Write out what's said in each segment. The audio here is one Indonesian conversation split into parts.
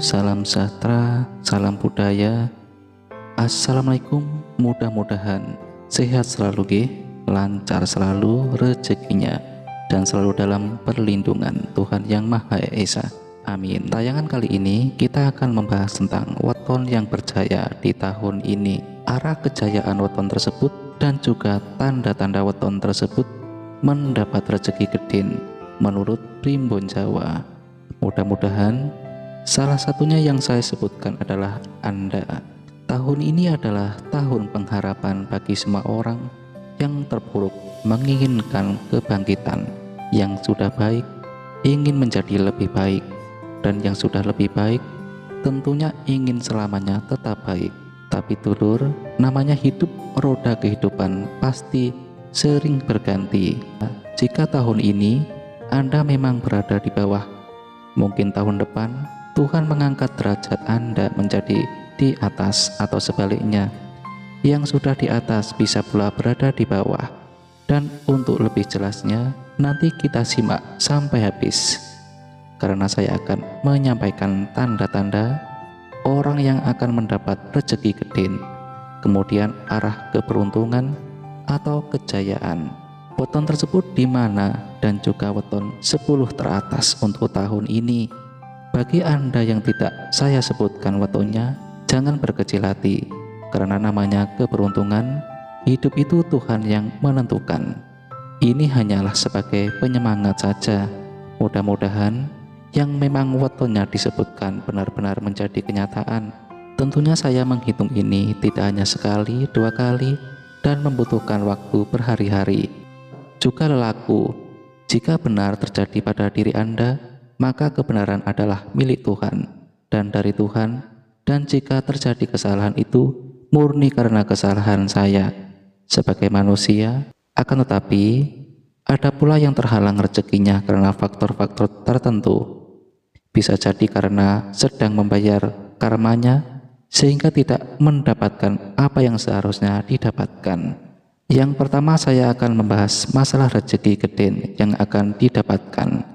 salam sejahtera, salam budaya. Assalamualaikum, mudah-mudahan sehat selalu ge, lancar selalu rezekinya, dan selalu dalam perlindungan Tuhan Yang Maha Esa. Amin. Tayangan kali ini kita akan membahas tentang weton yang berjaya di tahun ini, arah kejayaan weton tersebut, dan juga tanda-tanda weton tersebut mendapat rezeki geden menurut Primbon Jawa. Mudah-mudahan salah satunya yang saya sebutkan adalah Anda. Tahun ini adalah tahun pengharapan bagi semua orang yang terpuruk, menginginkan kebangkitan. Yang sudah baik ingin menjadi lebih baik, dan yang sudah lebih baik tentunya ingin selamanya tetap baik. Tapi dulur, namanya hidup, roda kehidupan pasti sering berganti. Jika tahun ini Anda memang berada di bawah, mungkin tahun depan Tuhan mengangkat derajat Anda menjadi di atas, atau sebaliknya, yang sudah di atas bisa pula berada di bawah. Dan untuk lebih jelasnya, nanti kita simak sampai habis, karena saya akan menyampaikan tanda-tanda orang yang akan mendapat rezeki geden, kemudian arah keberuntungan atau kejayaan. Weton tersebut di mana, dan juga weton 10 teratas untuk tahun ini. Bagi Anda yang tidak saya sebutkan wetonnya, jangan berkecil hati, karena namanya keberuntungan, hidup itu Tuhan yang menentukan. Ini hanyalah sebagai penyemangat saja. Mudah-mudahan yang memang wetonnya disebutkan benar-benar menjadi kenyataan. Tentunya saya menghitung ini tidak hanya sekali, 2 kali, dan membutuhkan waktu berhari-hari. Juga lelaku, jika benar terjadi pada diri Anda, maka kebenaran adalah milik Tuhan dan dari Tuhan. Dan jika terjadi kesalahan itu murni karena kesalahan saya sebagai manusia. Akan tetapi ada pula yang terhalang rezekinya karena faktor-faktor tertentu. Bisa jadi karena sedang membayar karmanya, sehingga tidak mendapatkan apa yang seharusnya didapatkan. Yang pertama, saya akan membahas masalah rezeki geden yang akan didapatkan.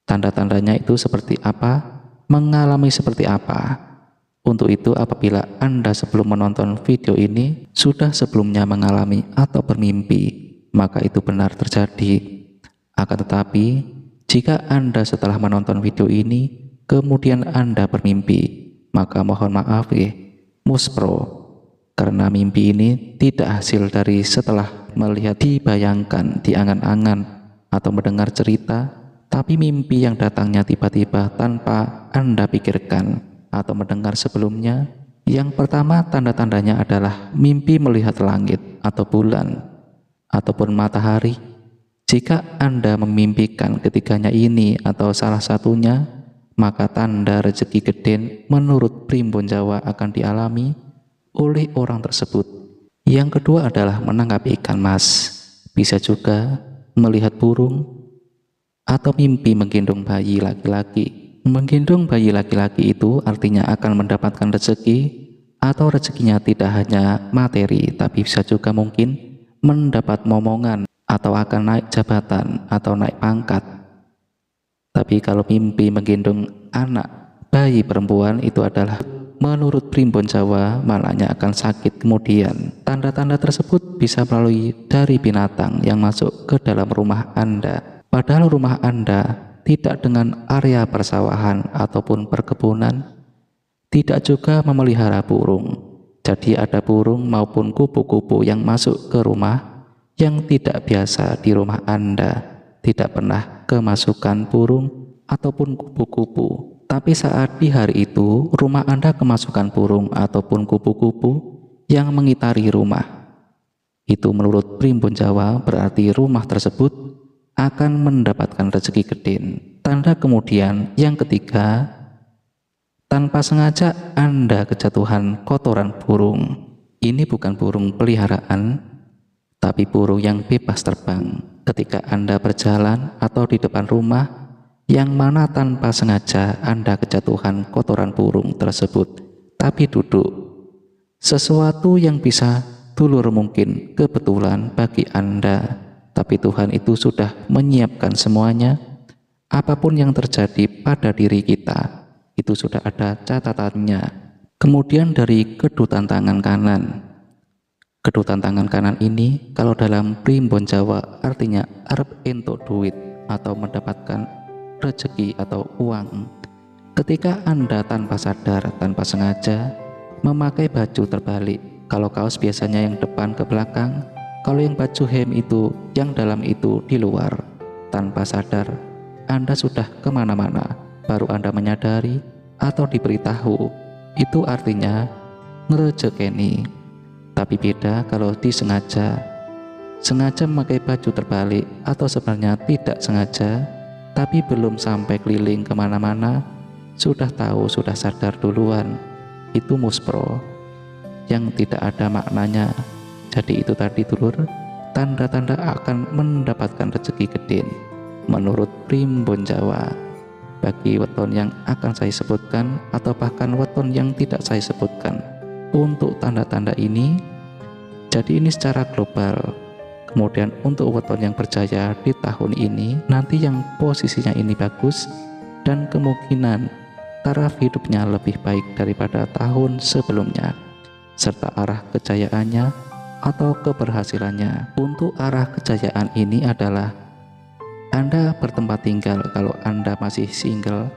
Tanda-tandanya itu seperti apa, mengalami seperti apa. Untuk itu, apabila Anda sebelum menonton video ini sudah sebelumnya mengalami atau bermimpi, maka itu benar terjadi. Akan tetapi, jika Anda setelah menonton video ini kemudian Anda bermimpi, maka mohon maaf muspro, karena mimpi ini tidak hasil dari setelah melihat, dibayangkan, diangan-angan, atau mendengar cerita, tapi mimpi yang datangnya tiba-tiba tanpa Anda pikirkan atau mendengar sebelumnya. Yang pertama, tanda-tandanya adalah mimpi melihat langit atau bulan ataupun matahari. Jika Anda memimpikan ketiganya ini atau salah satunya, maka tanda rezeki geden menurut Primbon Jawa akan dialami oleh orang tersebut. Yang kedua adalah menangkap ikan mas, bisa juga melihat burung, atau mimpi menggendong bayi laki-laki. Menggendong bayi laki-laki itu artinya akan mendapatkan rezeki, atau rezekinya tidak hanya materi, tapi bisa juga mungkin mendapat momongan, atau akan naik jabatan atau naik pangkat. Tapi kalau mimpi menggendong anak bayi perempuan, itu adalah menurut Primbon Jawa malahnya akan sakit kemudian. Tanda-tanda tersebut bisa melalui dari binatang yang masuk ke dalam rumah Anda. Padahal rumah Anda tidak dengan area persawahan ataupun perkebunan, tidak juga memelihara burung. Jadi ada burung maupun kupu-kupu yang masuk ke rumah yang tidak biasa di rumah Anda. Tidak pernah kemasukan burung ataupun kupu-kupu. Tapi saat di hari itu rumah Anda kemasukan burung ataupun kupu-kupu yang mengitari rumah, itu menurut Primbon Jawa berarti rumah tersebut akan mendapatkan rezeki geden. Tanda kemudian yang ketiga, tanpa sengaja Anda kejatuhan kotoran burung. Ini bukan burung peliharaan, tapi burung yang bebas terbang. Ketika Anda berjalan atau di depan rumah, yang mana tanpa sengaja Anda kejatuhan kotoran burung tersebut, tapi duduk. Sesuatu yang bisa dulur mungkin kebetulan bagi Anda, tapi Tuhan itu sudah menyiapkan semuanya. Apapun yang terjadi pada diri kita, itu sudah ada catatannya. Kemudian dari kedutan tangan kanan. Kedutan tangan kanan ini kalau dalam primbon Jawa artinya arep entuk duit atau mendapatkan rezeki atau uang. Ketika Anda tanpa sadar, tanpa sengaja memakai baju terbalik, kalau kaos biasanya yang depan ke belakang, kalau yang baju hem itu yang dalam itu di luar, tanpa sadar Anda sudah kemana-mana, baru Anda menyadari atau diberitahu, itu artinya ngerejekeni. Tapi beda kalau disengaja. Sengaja memakai baju terbalik atau sebenarnya tidak sengaja, tapi belum sampai keliling kemana-mana, sudah tahu, sudah sadar duluan, itu muspro yang tidak ada maknanya. Jadi itu tadi dulur, tanda-tanda akan mendapatkan rezeki gede menurut primbon Jawa. Bagi weton yang akan saya sebutkan atau bahkan weton yang tidak saya sebutkan untuk tanda-tanda ini, jadi ini secara global. Kemudian untuk weton yang berjaya di tahun ini, nanti yang posisinya ini bagus dan kemungkinan taraf hidupnya lebih baik daripada tahun sebelumnya, serta arah kejayaannya atau keberhasilannya. Untuk arah kejayaan ini adalah Anda bertempat tinggal. Kalau Anda masih single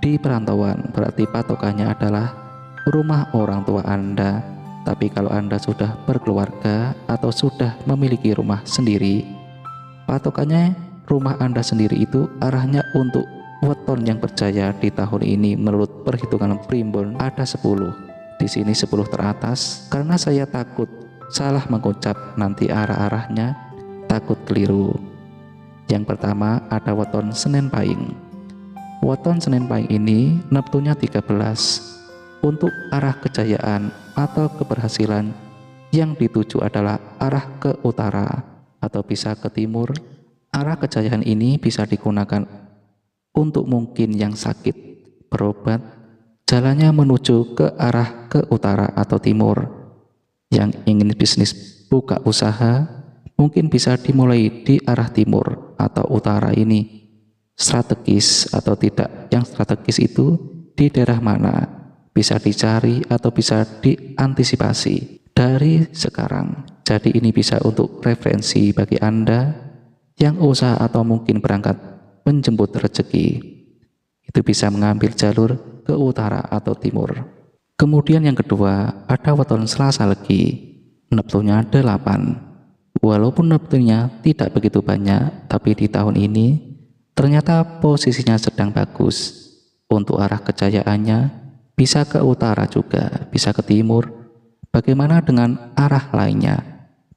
di perantauan, berarti patokannya adalah rumah orang tua Anda. Tapi kalau Anda sudah berkeluarga atau sudah memiliki rumah sendiri, patokannya rumah Anda sendiri itu arahnya untuk weton yang berjaya di tahun ini menurut perhitungan primbon ada 10. Di sini 10 teratas karena saya takut salah mengucap nanti arah-arahnya, takut keliru. Yang pertama ada weton Senin Pahing. Weton Senin Pahing ini neptunya 13. Untuk arah kejayaan atau keberhasilan yang dituju adalah arah ke utara atau bisa ke timur. Arah kejayaan ini bisa digunakan untuk mungkin yang sakit berobat, jalannya menuju ke arah ke utara atau timur. Yang ingin bisnis buka usaha mungkin bisa dimulai di arah timur atau utara ini. Strategis atau tidak, yang strategis itu di daerah mana, bisa dicari atau bisa diantisipasi dari sekarang. Jadi ini bisa untuk referensi bagi Anda yang usaha atau mungkin berangkat menjemput rezeki. Itu bisa mengambil jalur ke utara atau timur. Kemudian yang kedua ada weton Selasa Legi. Neptunya 8. Walaupun neptunya tidak begitu banyak, tapi di tahun ini ternyata posisinya sedang bagus. Untuk arah kejayaannya bisa ke utara juga, bisa ke timur. Bagaimana dengan arah lainnya?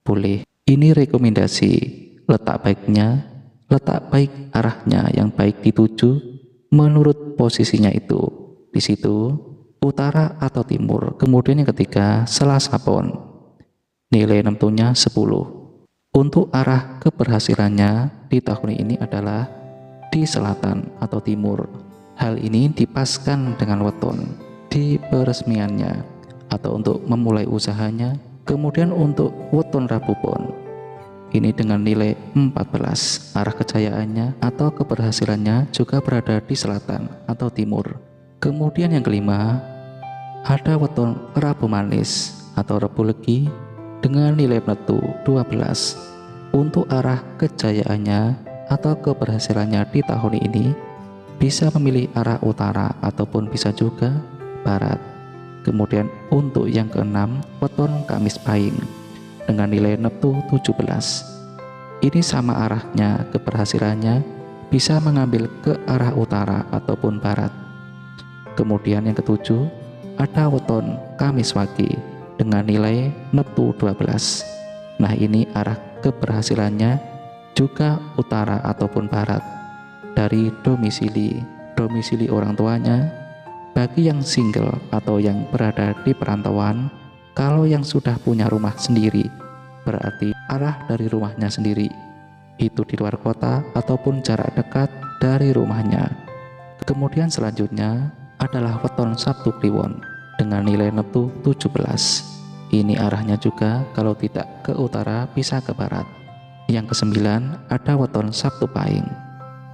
Boleh. Ini rekomendasi. Letak baiknya, letak baik arahnya yang baik dituju menurut posisinya itu. Di situ utara atau timur. Kemudian yang ketiga Selasa Pon. Nilai neptunya 10. Untuk arah keberhasilannya di tahun ini adalah di selatan atau timur. Hal ini dipaskan dengan weton di peresmiannya atau untuk memulai usahanya. Kemudian untuk weton Rabu Pon ini dengan nilai 14, arah kejayaannya atau keberhasilannya juga berada di selatan atau timur. Kemudian yang kelima ada weton Rabu Manis atau Rabu Legi dengan nilai neptu 12. Untuk arah kejayaannya atau keberhasilannya di tahun ini bisa memilih arah utara ataupun bisa juga barat. Kemudian untuk yang keenam weton Kamis Pahing dengan nilai neptu 17. Ini sama arahnya, keberhasilannya bisa mengambil ke arah utara ataupun barat. Kemudian yang ketujuh ada weton Kamis Wage dengan nilai neptu 12. Nah ini arah keberhasilannya juga utara ataupun barat dari domisili orang tuanya. Bagi yang single atau yang berada di perantauan, kalau yang sudah punya rumah sendiri, berarti arah dari rumahnya sendiri itu di luar kota ataupun jarak dekat dari rumahnya. Kemudian selanjutnya adalah weton Sabtu Kliwon dengan nilai neptu 17. Ini arahnya juga kalau tidak ke utara bisa ke barat. Yang kesembilan ada weton Sabtu Pahing.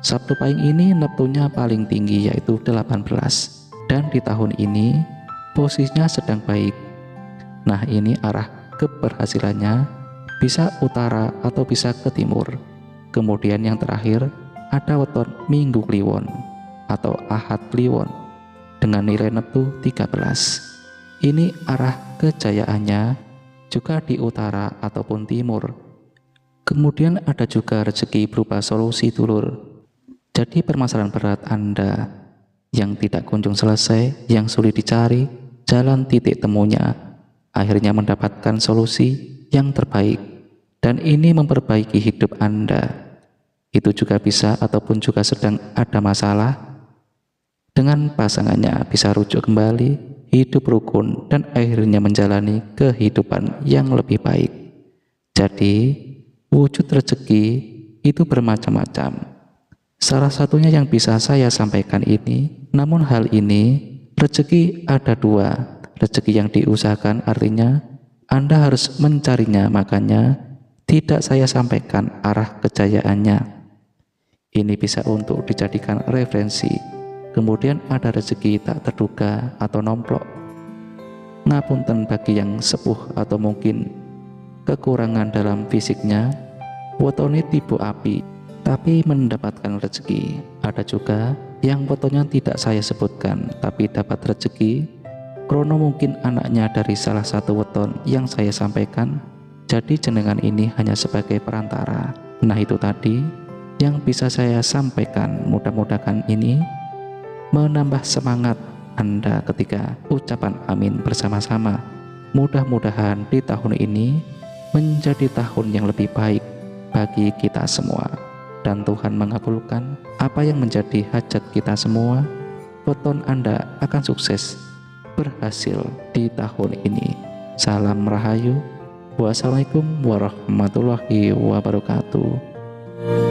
Sabtu Pahing ini neptunya paling tinggi yaitu 18. dan di tahun ini posisinya sedang baik. Nah, ini arah keberhasilannya bisa utara atau bisa ke timur. Kemudian yang terakhir ada weton Minggu Kliwon atau Ahad Kliwon dengan nilai neptu 13. Ini arah kejayaannya juga di utara ataupun timur. Kemudian ada juga rezeki berupa solusi dulur. Jadi permasalahan berat Anda yang tidak kunjung selesai, yang sulit dicari jalan titik temunya, akhirnya mendapatkan solusi yang terbaik, dan ini memperbaiki hidup Anda. Itu juga bisa ataupun juga sedang ada masalah dengan pasangannya, bisa rujuk kembali, hidup rukun, dan akhirnya menjalani kehidupan yang lebih baik. Jadi wujud rezeki itu bermacam-macam. Salah satunya yang bisa saya sampaikan ini, namun hal ini rezeki ada dua. Rezeki yang diusahakan artinya Anda harus mencarinya, makanya tidak saya sampaikan arah kejayaannya. Ini bisa untuk dijadikan referensi. Kemudian ada rezeki tak terduga atau nomplok. Ngapunten bagi yang sepuh atau mungkin kekurangan dalam fisiknya, wetone tiba api tapi mendapatkan rezeki. Ada juga yang fotonya tidak saya sebutkan tapi dapat rezeki krono mungkin anaknya dari salah satu weton yang saya sampaikan. Jadi jenengan ini hanya sebagai perantara. Nah, itu tadi yang bisa saya sampaikan. Mudah-mudahan ini menambah semangat Anda ketika ucapan amin bersama-sama. Mudah-mudahan di tahun ini menjadi tahun yang lebih baik bagi kita semua, dan Tuhan mengabulkan apa yang menjadi hajat kita semua. Weton Anda akan sukses, berhasil di tahun ini. Salam Rahayu. Wassalamualaikum warahmatullahi wabarakatuh.